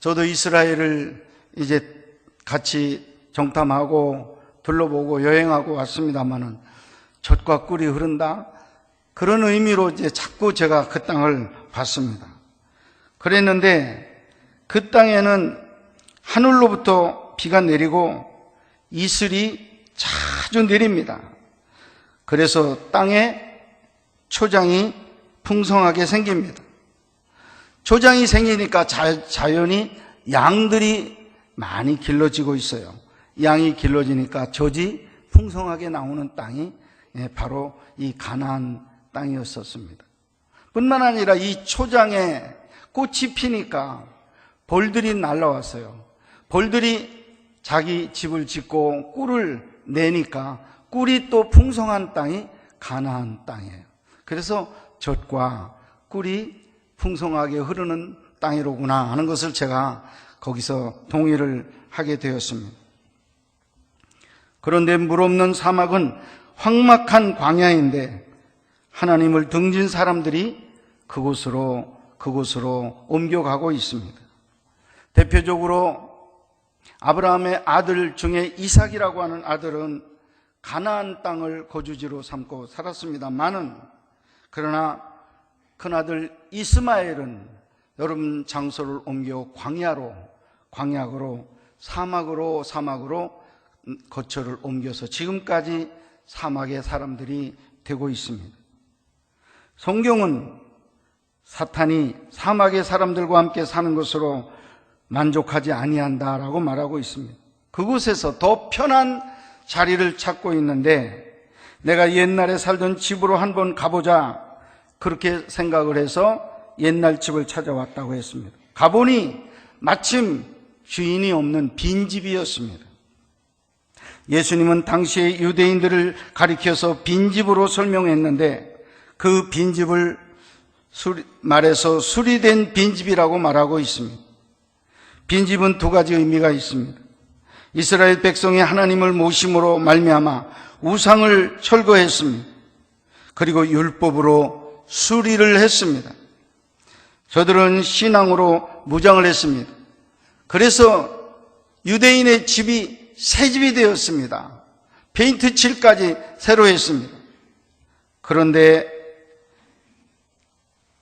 저도 이스라엘을 이제 같이 정탐하고 둘러보고 여행하고 왔습니다만은 젖과 꿀이 흐른다, 그런 의미로 이제 자꾸 제가 그 땅을 봤습니다. 그랬는데 그 땅에는 하늘로부터 비가 내리고 이슬이 자주 내립니다. 그래서 땅에 초장이 풍성하게 생깁니다. 초장이 생기니까 자연히 양들이 많이 길러지고 있어요. 양이 길러지니까 젖이 풍성하게 나오는 땅이 바로 이 가나안 땅이었었습니다. 뿐만 아니라 이 초장에 꽃이 피니까 벌들이 날라왔어요. 벌들이 자기 집을 짓고 꿀을 내니까 꿀이 또 풍성한 땅이 가나안 땅이에요. 그래서 젖과 꿀이 풍성하게 흐르는 땅이로구나 하는 것을 제가 거기서 동의를 하게 되었습니다. 그런데 물 없는 사막은 황막한 광야인데 하나님을 등진 사람들이 그곳으로 옮겨가고 있습니다. 대표적으로 아브라함의 아들 중에 이삭이라고 하는 아들은 가나안 땅을 거주지로 삼고 살았습니다만은, 그러나 큰아들 이스마엘은 여름 장소를 옮겨 광야로 사막으로 거처를 옮겨서 지금까지 사막의 사람들이 되고 있습니다. 성경은 사탄이 사막의 사람들과 함께 사는 것으로 만족하지 아니한다라고 말하고 있습니다. 그곳에서 더 편한 자리를 찾고 있는데, 내가 옛날에 살던 집으로 한번 가보자 그렇게 생각을 해서 옛날 집을 찾아왔다고 했습니다. 가보니 마침 주인이 없는 빈집이었습니다. 예수님은 당시에 유대인들을 가리켜서 빈집으로 설명했는데 그 빈집을 말해서 수리된 빈집이라고 말하고 있습니다. 빈집은 두 가지 의미가 있습니다. 이스라엘 백성이 하나님을 모심으로 말미암아 우상을 철거했습니다. 그리고 율법으로 수리를 했습니다. 저들은 신앙으로 무장을 했습니다. 그래서 유대인의 집이 새 집이 되었습니다. 페인트 칠까지 새로 했습니다. 그런데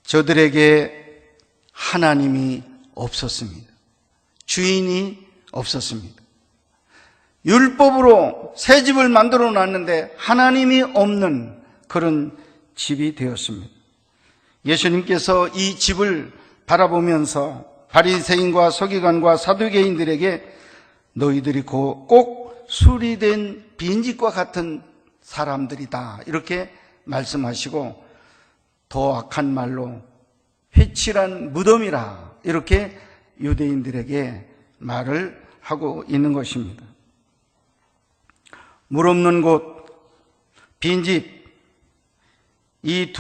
저들에게 하나님이 없었습니다. 주인이 없었습니다. 율법으로 새 집을 만들어 놨는데 하나님이 없는 그런 집이 되었습니다. 예수님께서 이 집을 바라보면서 바리새인과 서기관과 사두개인들에게 너희들이 꼭 수리된 빈집과 같은 사람들이다 이렇게 말씀하시고, 더 악한 말로 회칠한 무덤이라 이렇게 유대인들에게 말을 하고 있는 것입니다. 물 없는 곳, 빈집, 이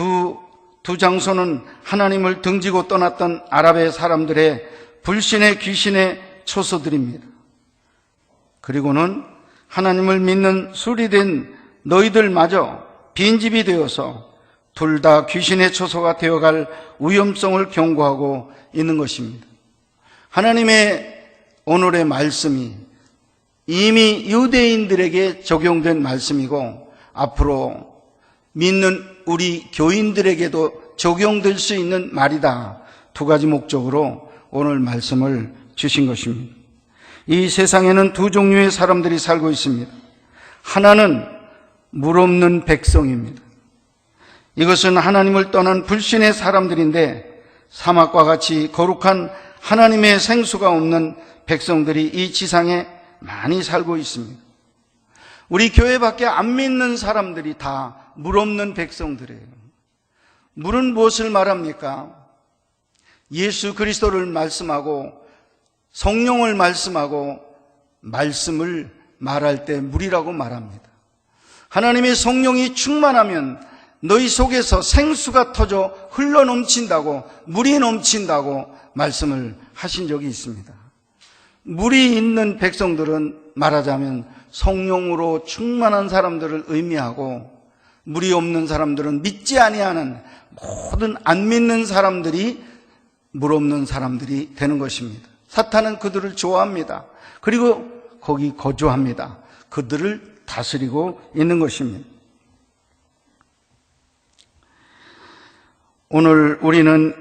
두 장소는 하나님을 등지고 떠났던 아랍의 사람들의 불신의 귀신의 초소들입니다. 그리고는 하나님을 믿는 수리된 너희들마저 빈집이 되어서 둘 다 귀신의 초소가 되어갈 위험성을 경고하고 있는 것입니다. 하나님의 오늘의 말씀이 이미 유대인들에게 적용된 말씀이고 앞으로 믿는 우리 교인들에게도 적용될 수 있는 말이다. 두 가지 목적으로 오늘 말씀을 주신 것입니다. 이 세상에는 두 종류의 사람들이 살고 있습니다. 하나는 물 없는 백성입니다. 이것은 하나님을 떠난 불신의 사람들인데 사막과 같이 거룩한 하나님의 생수가 없는 백성들이 이 지상에 많이 살고 있습니다. 우리 교회밖에 안 믿는 사람들이 다 물 없는 백성들이에요. 물은 무엇을 말합니까? 예수 그리스도를 말씀하고 성령을 말씀하고 말씀을 말할 때 물이라고 말합니다. 하나님의 성령이 충만하면 너희 속에서 생수가 터져 흘러넘친다고, 물이 넘친다고 말씀을 하신 적이 있습니다. 물이 있는 백성들은 말하자면 성령으로 충만한 사람들을 의미하고, 물이 없는 사람들은 믿지 아니하는 모든 안 믿는 사람들이 물 없는 사람들이 되는 것입니다. 사탄은 그들을 좋아합니다. 그리고 거기 거주합니다. 그들을 다스리고 있는 것입니다. 오늘 우리는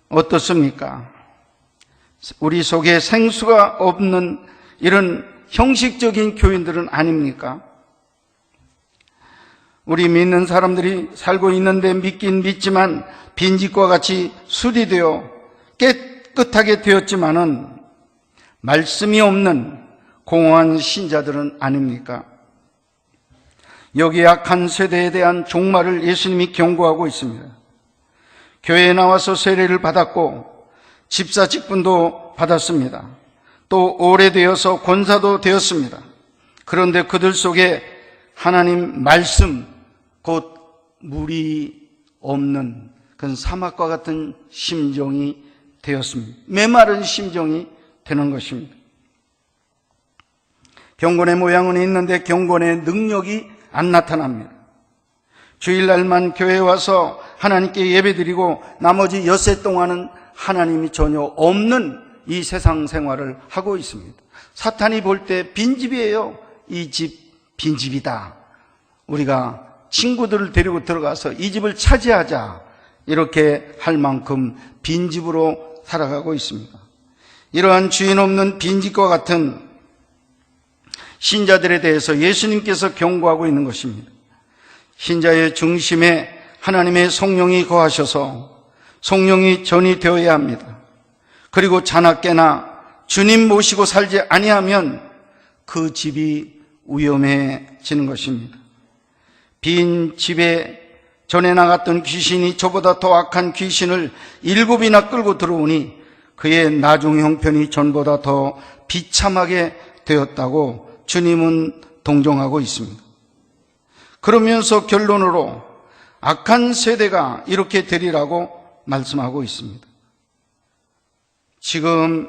어떻습니까? 우리 속에 생수가 없는 이런 형식적인 교인들은 아닙니까? 우리 믿는 사람들이 살고 있는데 믿긴 믿지만 빈집과 같이 수리되어 깨끗하게 되었지만은 말씀이 없는 공허한 신자들은 아닙니까? 여기 약한 세대에 대한 종말을 예수님이 경고하고 있습니다. 교회에 나와서 세례를 받았고 집사 직분도 받았습니다. 또 오래되어서 권사도 되었습니다. 그런데 그들 속에 하나님 말씀, 곧 물이 없는 그런 사막과 같은 심정이 되었습니다. 메마른 심정이 되는 것입니다. 경건의 모양은 있는데 경건의 능력이 안 나타납니다. 주일날만 교회에 와서 하나님께 예배드리고 나머지 엿새 동안은 하나님이 전혀 없는 이 세상 생활을 하고 있습니다. 사탄이 볼 때 빈집이에요. 이 집 빈집이다. 우리가 친구들을 데리고 들어가서 이 집을 차지하자, 이렇게 할 만큼 빈집으로 살아가고 있습니다. 이러한 주인 없는 빈집과 같은 신자들에 대해서 예수님께서 경고하고 있는 것입니다. 신자의 중심에 하나님의 성령이 거하셔서 성령이 전이 되어야 합니다. 그리고 자나깨나 주님 모시고 살지 아니하면 그 집이 위험해지는 것입니다. 빈 집에 전에 나갔던 귀신이 저보다 더 악한 귀신을 7이나 끌고 들어오니 그의 나중 형편이 전보다 더 비참하게 되었다고 주님은 동정하고 있습니다. 그러면서 결론으로 악한 세대가 이렇게 되리라고 말씀하고 있습니다. 지금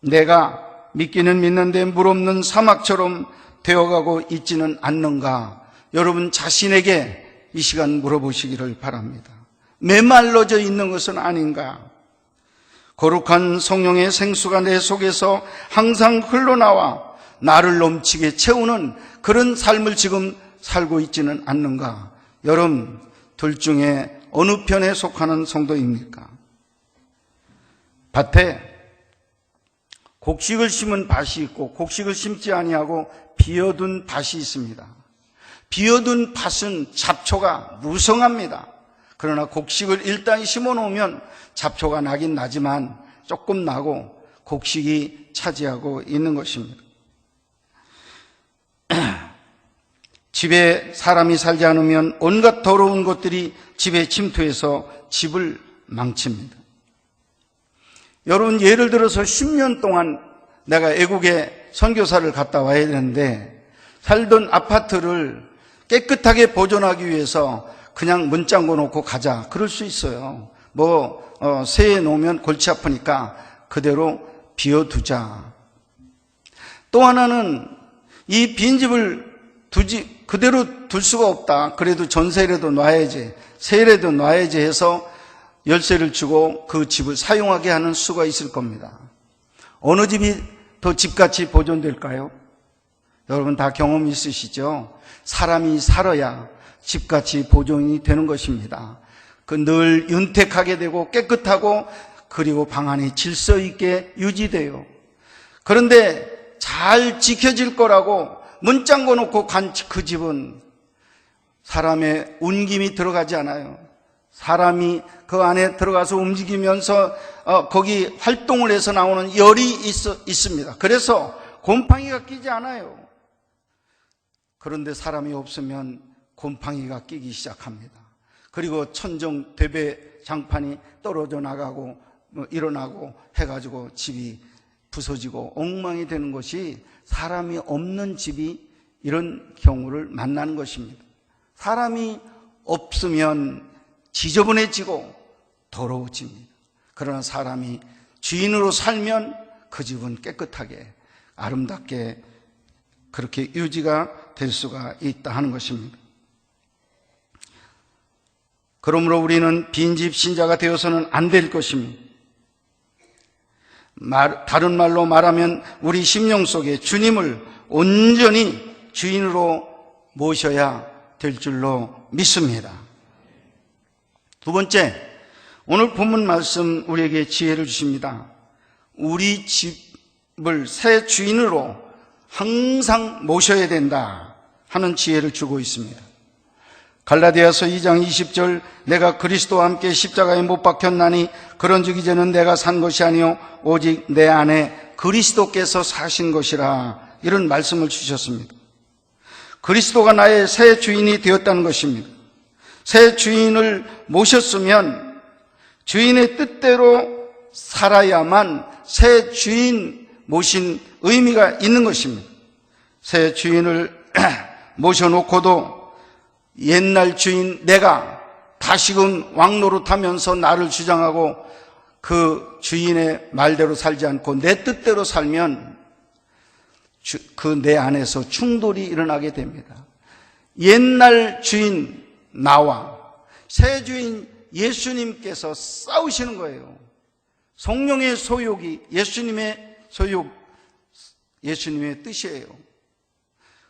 내가 믿기는 믿는데 물 없는 사막처럼 되어가고 있지는 않는가? 여러분 자신에게 이 시간 물어보시기를 바랍니다. 메말라져 있는 것은 아닌가? 거룩한 성령의 생수가 내 속에서 항상 흘러나와 나를 넘치게 채우는 그런 삶을 지금 살고 있지는 않는가? 여러분, 둘 중에 어느 편에 속하는 성도입니까? 밭에 곡식을 심은 밭이 있고 곡식을 심지 아니하고 비어둔 밭이 있습니다. 비어둔 밭은 잡초가 무성합니다. 그러나 곡식을 일단 심어놓으면 잡초가 나긴 나지만 조금 나고 곡식이 차지하고 있는 것입니다. 집에 사람이 살지 않으면 온갖 더러운 것들이 집에 침투해서 집을 망칩니다. 여러분, 예를 들어서 10년 동안 내가 애국에 선교사를 갔다 와야 되는데 살던 아파트를 깨끗하게 보존하기 위해서 그냥 문 잠궈 놓고 가자, 그럴 수 있어요. 새해 놓으면 골치 아프니까 그대로 비워두자. 또 하나는 이 빈집을 그대로 둘 수가 없다. 그래도 전세라도 놔야지, 세라도 놔야지 해서 열쇠를 주고 그 집을 사용하게 하는 수가 있을 겁니다. 어느 집이 더 집같이 보존될까요? 여러분 다 경험 있으시죠? 사람이 살아야 집같이 보존이 되는 것입니다. 늘 윤택하게 되고 깨끗하고 그리고 방 안이 질서 있게 유지돼요. 그런데 잘 지켜질 거라고 문 잠궈 놓고 간 그 집은 사람의 운김이 들어가지 않아요. 사람이 그 안에 들어가서 움직이면서 거기 활동을 해서 나오는 열이 있습니다. 그래서 곰팡이가 끼지 않아요. 그런데 사람이 없으면 곰팡이가 끼기 시작합니다. 그리고 천정 대배 장판이 떨어져 나가고 일어나고 해가지고 집이 부서지고 엉망이 되는 것이, 사람이 없는 집이 이런 경우를 만나는 것입니다. 사람이 없으면 지저분해지고 더러워집니다. 그러나 사람이 주인으로 살면 그 집은 깨끗하게 아름답게 그렇게 유지가 될 수가 있다 하는 것입니다. 그러므로 우리는 빈집 신자가 되어서는 안 될 것입니다. 다른 말로 말하면 우리 심령 속에 주님을 온전히 주인으로 모셔야 될 줄로 믿습니다. 두 번째, 오늘 본문 말씀 우리에게 지혜를 주십니다. 우리 집을 새 주인으로 항상 모셔야 된다 하는 지혜를 주고 있습니다. 갈라디아서 2장 20절, 내가 그리스도와 함께 십자가에 못 박혔나니 그런즉 이제는 내가 산 것이 아니요 오직 내 안에 그리스도께서 사신 것이라, 이런 말씀을 주셨습니다. 그리스도가 나의 새 주인이 되었다는 것입니다. 새 주인을 모셨으면 주인의 뜻대로 살아야만 새 주인 모신 의미가 있는 것입니다. 새 주인을 모셔놓고도 옛날 주인 내가 다시금 왕노릇하면서 나를 주장하고 그 주인의 말대로 살지 않고 내 뜻대로 살면 그 내 안에서 충돌이 일어나게 됩니다. 옛날 주인 나와 새 주인 예수님께서 싸우시는 거예요. 성령의 소욕이 예수님의 소욕, 예수님의 뜻이에요.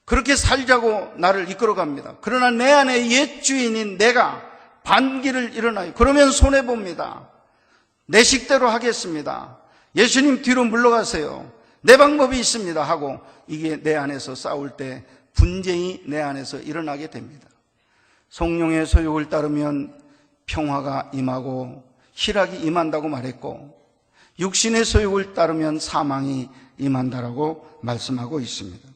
그렇게 살자고 나를 이끌어갑니다. 그러나 내 안에 옛 주인인 내가 반기를 일어나요. 그러면 손해봅니다. 내 식대로 하겠습니다. 예수님 뒤로 물러가세요. 내 방법이 있습니다 하고 이게 내 안에서 싸울 때 분쟁이 내 안에서 일어나게 됩니다. 성령의 소욕을 따르면 평화가 임하고 희락이 임한다고 말했고, 육신의 소욕을 따르면 사망이 임한다라고 말씀하고 있습니다.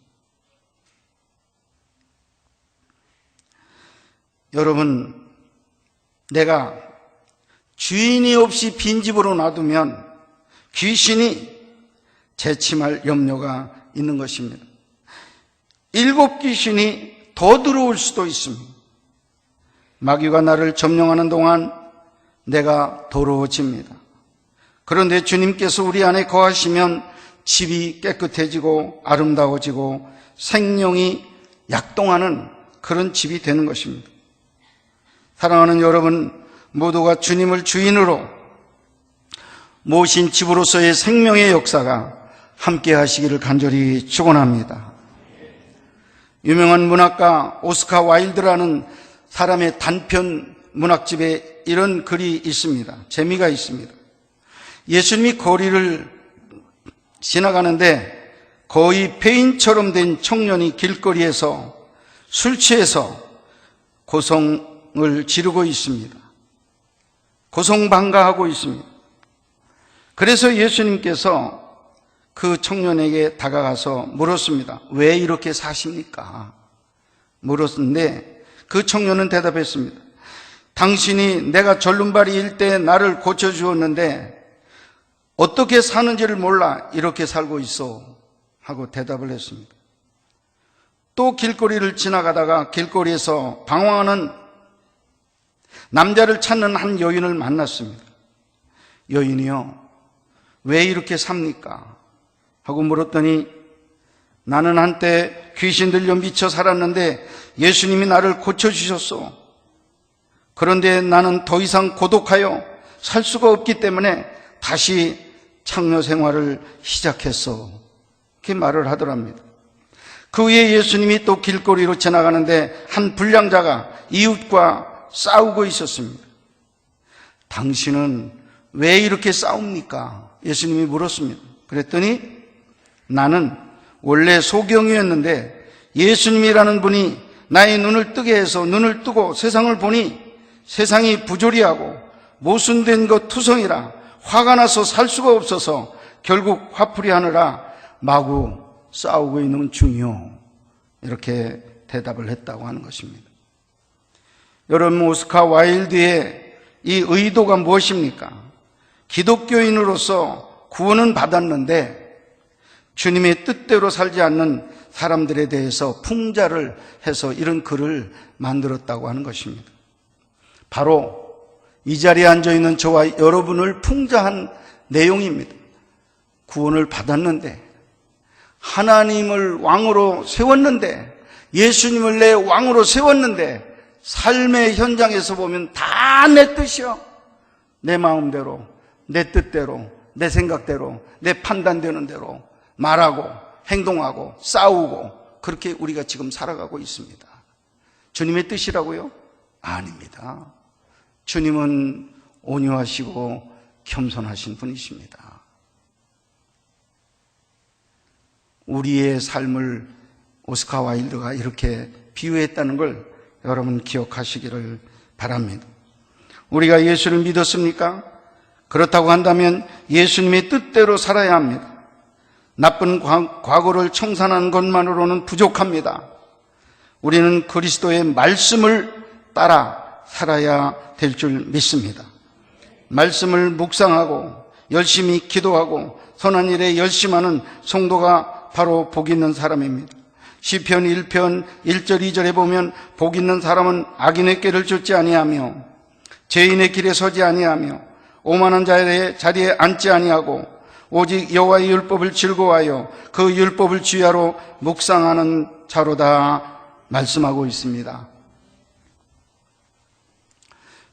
여러분, 내가 주인이 없이 빈집으로 놔두면 귀신이 재침할 염려가 있는 것입니다. 7 귀신이 더 들어올 수도 있습니다. 마귀가 나를 점령하는 동안 내가 더러워집니다. 그런데 주님께서 우리 안에 거하시면 집이 깨끗해지고 아름다워지고 생명이 약동하는 그런 집이 되는 것입니다. 사랑하는 여러분, 모두가 주님을 주인으로 모신 집으로서의 생명의 역사가 함께 하시기를 간절히 축원합니다. 유명한 문학가 오스카 와일드라는 사람의 단편 문학집에 이런 글이 있습니다. 재미가 있습니다. 예수님이 거리를 지나가는데 거의 폐인처럼 된 청년이 길거리에서 술 취해서 고성을 지르고 있습니다. 고성방가하고 있습니다. 그래서 예수님께서 그 청년에게 다가가서 물었습니다. 왜 이렇게 사십니까? 물었는데 그 청년은 대답했습니다. 당신이 내가 절름발이일 때 나를 고쳐주었는데 어떻게 사는지를 몰라 이렇게 살고 있어 하고 대답을 했습니다. 또 길거리를 지나가다가 길거리에서 방황하는 남자를 찾는 한 여인을 만났습니다. 여인이요, 왜 이렇게 삽니까? 하고 물었더니 나는 한때 귀신 들려 미쳐 살았는데 예수님이 나를 고쳐주셨소. 그런데 나는 더 이상 고독하여 살 수가 없기 때문에 다시 창녀 생활을 시작했어. 이렇게 말을 하더랍니다. 그 후에 예수님이 또 길거리로 지나가는데 한 불량자가 이웃과 싸우고 있었습니다. 당신은 왜 이렇게 싸웁니까? 예수님이 물었습니다. 그랬더니 나는 원래 소경이었는데 예수님이라는 분이 나의 눈을 뜨게 해서 눈을 뜨고 세상을 보니 세상이 부조리하고 모순된 것 투성이라 화가 나서 살 수가 없어서 결국 화풀이 하느라 마구 싸우고 있는 중이요. 이렇게 대답을 했다고 하는 것입니다. 여러분, 오스카 와일드의 이 의도가 무엇입니까? 기독교인으로서 구원은 받았는데 주님의 뜻대로 살지 않는 사람들에 대해서 풍자를 해서 이런 글을 만들었다고 하는 것입니다. 바로 이 자리에 앉아있는 저와 여러분을 풍자한 내용입니다. 구원을 받았는데, 하나님을 왕으로 세웠는데, 예수님을 내 왕으로 세웠는데 삶의 현장에서 보면 다 내 뜻이요, 내 마음대로, 내 뜻대로 내 생각대로, 내 판단되는 대로 말하고 행동하고 싸우고 그렇게 우리가 지금 살아가고 있습니다. 주님의 뜻이라고요? 아닙니다. 주님은 온유하시고 겸손하신 분이십니다. 우리의 삶을 오스카 와일드가 이렇게 비유했다는 걸 여러분 기억하시기를 바랍니다. 우리가 예수를 믿었습니까? 그렇다고 한다면 예수님의 뜻대로 살아야 합니다. 나쁜 과거를 청산하는 것만으로는 부족합니다. 우리는 그리스도의 말씀을 따라 살아야 될 줄 믿습니다. 말씀을 묵상하고 열심히 기도하고 선한 일에 열심하는 성도가 바로 복 있는 사람입니다. 시편 1편 1절 2절에 보면 복 있는 사람은 악인의 꾀를 쫓지 아니하며 죄인의 길에 서지 아니하며 오만한 자의 자리에 앉지 아니하고 오직 여호와의 율법을 즐거워하여 그 율법을 주야로 묵상하는 자로다 말씀하고 있습니다.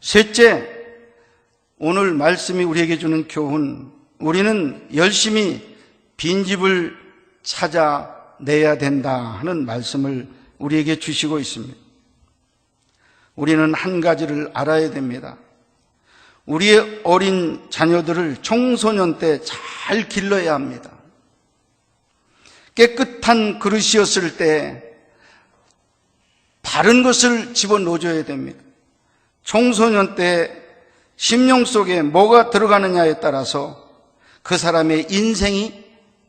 셋째, 오늘 말씀이 우리에게 주는 교훈, 우리는 열심히 빈집을 찾아내야 된다 하는 말씀을 우리에게 주시고 있습니다. 우리는 한 가지를 알아야 됩니다. 우리의 어린 자녀들을 청소년 때 잘 길러야 합니다. 깨끗한 그릇이었을 때 바른 것을 집어넣어줘야 됩니다. 청소년 때 심령 속에 뭐가 들어가느냐에 따라서 그 사람의 인생이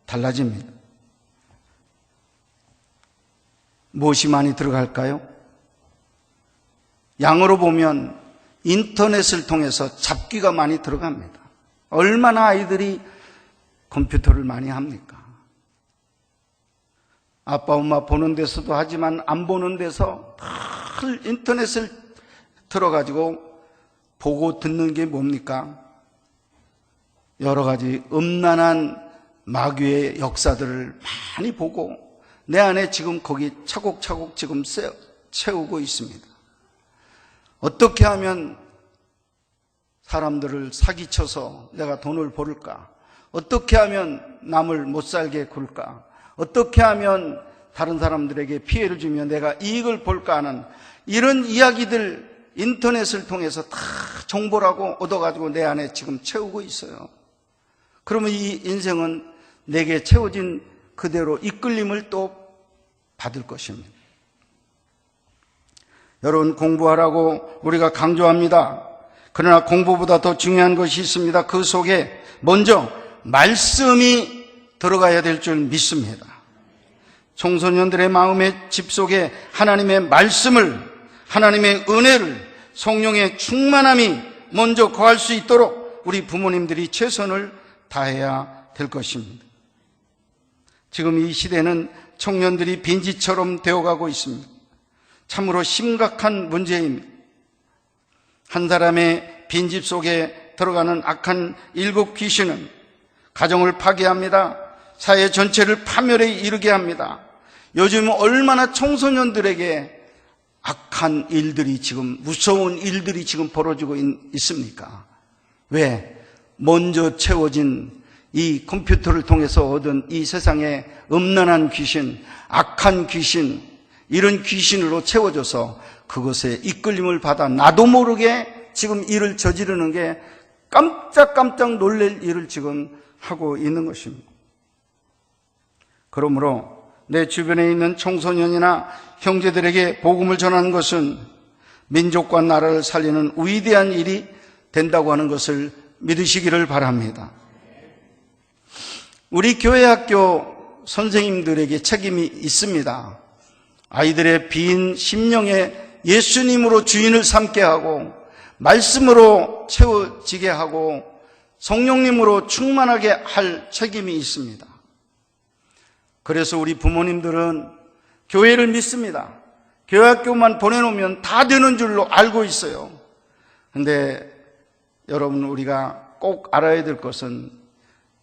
달라집니다. 무엇이 많이 들어갈까요? 양으로 보면 인터넷을 통해서 잡기가 많이 들어갑니다. 얼마나 아이들이 컴퓨터를 많이 합니까? 아빠 엄마 보는 데서도 하지만 안 보는 데서 인터넷을 들어가지고 보고 듣는 게 뭡니까? 여러 가지 음란한 마귀의 역사들을 많이 보고 내 안에 지금 거기 차곡차곡 지금 채우고 있습니다. 어떻게 하면 사람들을 사기쳐서 내가 돈을 벌을까? 어떻게 하면 남을 못 살게 굴까? 어떻게 하면 다른 사람들에게 피해를 주며 내가 이익을 볼까 하는 이런 이야기들 인터넷을 통해서 다 정보라고 얻어가지고 내 안에 지금 채우고 있어요. 그러면 이 인생은 내게 채워진 그대로 이끌림을 또 받을 것입니다. 여러분, 공부하라고 우리가 강조합니다. 그러나 공부보다 더 중요한 것이 있습니다. 그 속에 먼저 말씀이 들어가야 될 줄 믿습니다. 청소년들의 마음의 집 속에 하나님의 말씀을, 하나님의 은혜를, 성령의 충만함이 먼저 거할 수 있도록 우리 부모님들이 최선을 다해야 될 것입니다. 지금 이 시대는 청년들이 빈지처럼 되어가고 있습니다. 참으로 심각한 문제입니다. 한 사람의 빈집 속에 들어가는 악한 7 귀신은 가정을 파괴합니다. 사회 전체를 파멸에 이르게 합니다. 요즘 얼마나 청소년들에게 악한 일들이 지금, 무서운 일들이 지금 벌어지고 있습니까? 왜? 먼저 채워진 이 컴퓨터를 통해서 얻은 이 세상의 음란한 귀신, 악한 귀신, 이런 귀신으로 채워져서 그것에 이끌림을 받아 나도 모르게 지금 일을 저지르는 게 깜짝깜짝 놀랄 일을 지금 하고 있는 것입니다. 그러므로 내 주변에 있는 청소년이나 형제들에게 복음을 전하는 것은 민족과 나라를 살리는 위대한 일이 된다고 하는 것을 믿으시기를 바랍니다. 우리 교회 학교 선생님들에게 책임이 있습니다. 아이들의 빈 심령에 예수님으로 주인을 삼게 하고 말씀으로 채워지게 하고 성령님으로 충만하게 할 책임이 있습니다. 그래서 우리 부모님들은 교회를 믿습니다. 교회 학교만 보내놓으면 다 되는 줄로 알고 있어요. 그런데 여러분, 우리가 꼭 알아야 될 것은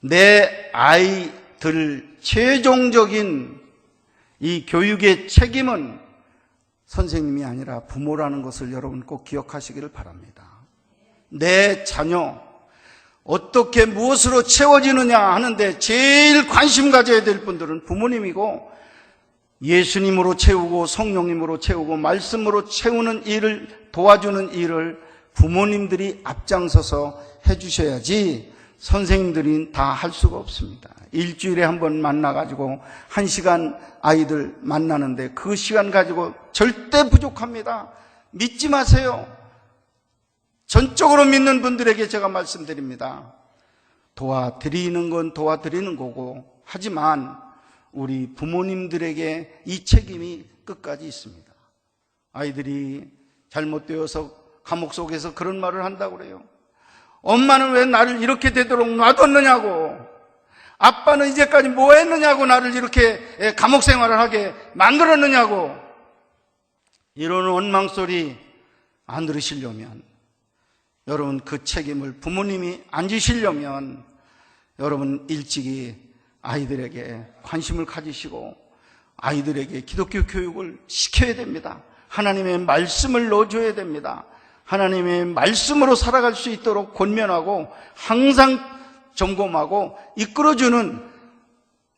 내 아이들 최종적인 이 교육의 책임은 선생님이 아니라 부모라는 것을 여러분 꼭 기억하시기를 바랍니다. 내 자녀, 어떻게 무엇으로 채워지느냐 하는데 제일 관심 가져야 될 분들은 부모님이고, 예수님으로 채우고 성령님으로 채우고 말씀으로 채우는 일을, 도와주는 일을 부모님들이 앞장서서 해주셔야지 선생님들이 다 할 수가 없습니다. 일주일에 한 번 만나가지고 1시간 아이들 만나는데 그 시간 가지고 절대 부족합니다. 믿지 마세요. 전적으로 믿는 분들에게 제가 말씀드립니다. 도와드리는 건 도와드리는 거고, 하지만 우리 부모님들에게 이 책임이 끝까지 있습니다. 아이들이 잘못되어서 감옥 속에서 그런 말을 한다고 그래요. 엄마는 왜 나를 이렇게 되도록 놔뒀느냐고, 아빠는 이제까지 뭐 했느냐고 나를 이렇게 감옥 생활을 하게 만들었느냐고. 이런 원망소리 안 들으시려면, 여러분 그 책임을 부모님이 안 지시려면 여러분 일찍이 아이들에게 관심을 가지시고 아이들에게 기독교 교육을 시켜야 됩니다. 하나님의 말씀을 넣어줘야 됩니다. 하나님의 말씀으로 살아갈 수 있도록 권면하고 항상 점검하고 이끌어주는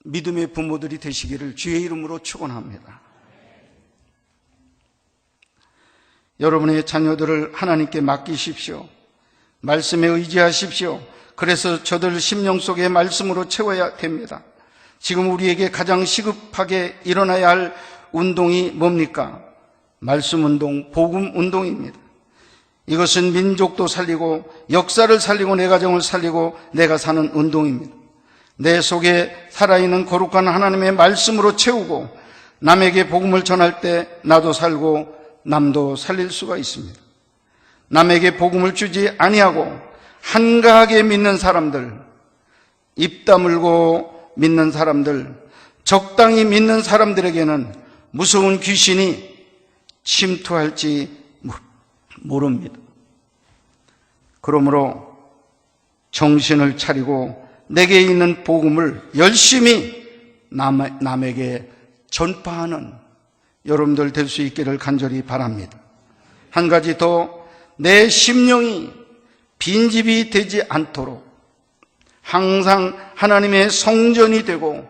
믿음의 부모들이 되시기를 주의 이름으로 축원합니다. 여러분의 자녀들을 하나님께 맡기십시오. 말씀에 의지하십시오. 그래서 저들 심령 속에 말씀으로 채워야 됩니다. 지금 우리에게 가장 시급하게 일어나야 할 운동이 뭡니까? 말씀 운동, 복음 운동입니다. 이것은 민족도 살리고 역사를 살리고 내 가정을 살리고 내가 사는 운동입니다. 내 속에 살아있는 거룩한 하나님의 말씀으로 채우고 남에게 복음을 전할 때 나도 살고 남도 살릴 수가 있습니다. 남에게 복음을 주지 아니하고 한가하게 믿는 사람들, 입 다물고 믿는 사람들, 적당히 믿는 사람들에게는 무서운 귀신이 침투할지 모릅니다. 그러므로 정신을 차리고 내게 있는 복음을 열심히 남에게 전파하는 여러분들 될 수 있기를 간절히 바랍니다. 한 가지 더, 내 심령이 빈집이 되지 않도록 항상 하나님의 성전이 되고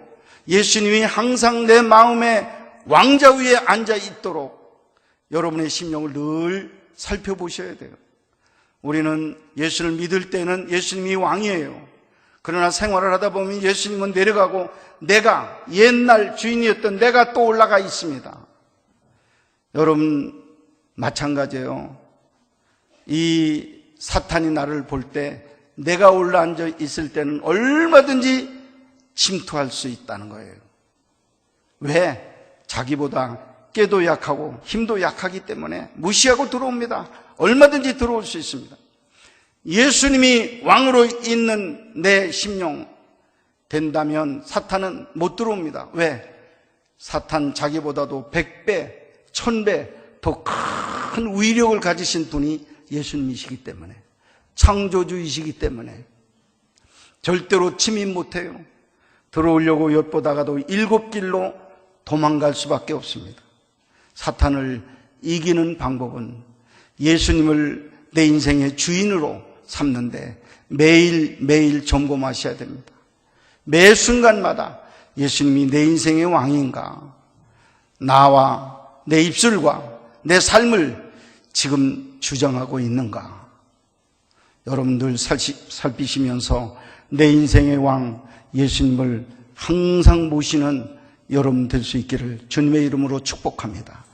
예수님이 항상 내 마음의 왕자 위에 앉아 있도록 여러분의 심령을 늘 살펴보셔야 돼요. 우리는 예수를 믿을 때는 예수님이 왕이에요. 그러나 생활을 하다 보면 예수님은 내려가고 내가, 옛날 주인이었던 내가 또 올라가 있습니다. 여러분 마찬가지예요. 이 사탄이 나를 볼 때 내가 올라앉아 있을 때는 얼마든지 침투할 수 있다는 거예요. 왜? 자기보다 깨도 약하고 힘도 약하기 때문에 무시하고 들어옵니다. 얼마든지 들어올 수 있습니다. 예수님이 왕으로 있는 내 심령 된다면 사탄은 못 들어옵니다. 왜? 사탄 자기보다도 100배, 1000배 더 큰 위력을 가지신 분이 예수님이시기 때문에, 창조주이시기 때문에 절대로 침입 못해요. 들어오려고 엿보다가도 7길로 도망갈 수밖에 없습니다. 사탄을 이기는 방법은 예수님을 내 인생의 주인으로 삼는데 매일매일 점검하셔야 됩니다. 매 순간마다 예수님이 내 인생의 왕인가, 나와 내 입술과 내 삶을 지금 주장하고 있는가, 여러분들 살피시면서 내 인생의 왕 예수님을 항상 모시는 여러분 될 수 있기를 주님의 이름으로 축복합니다.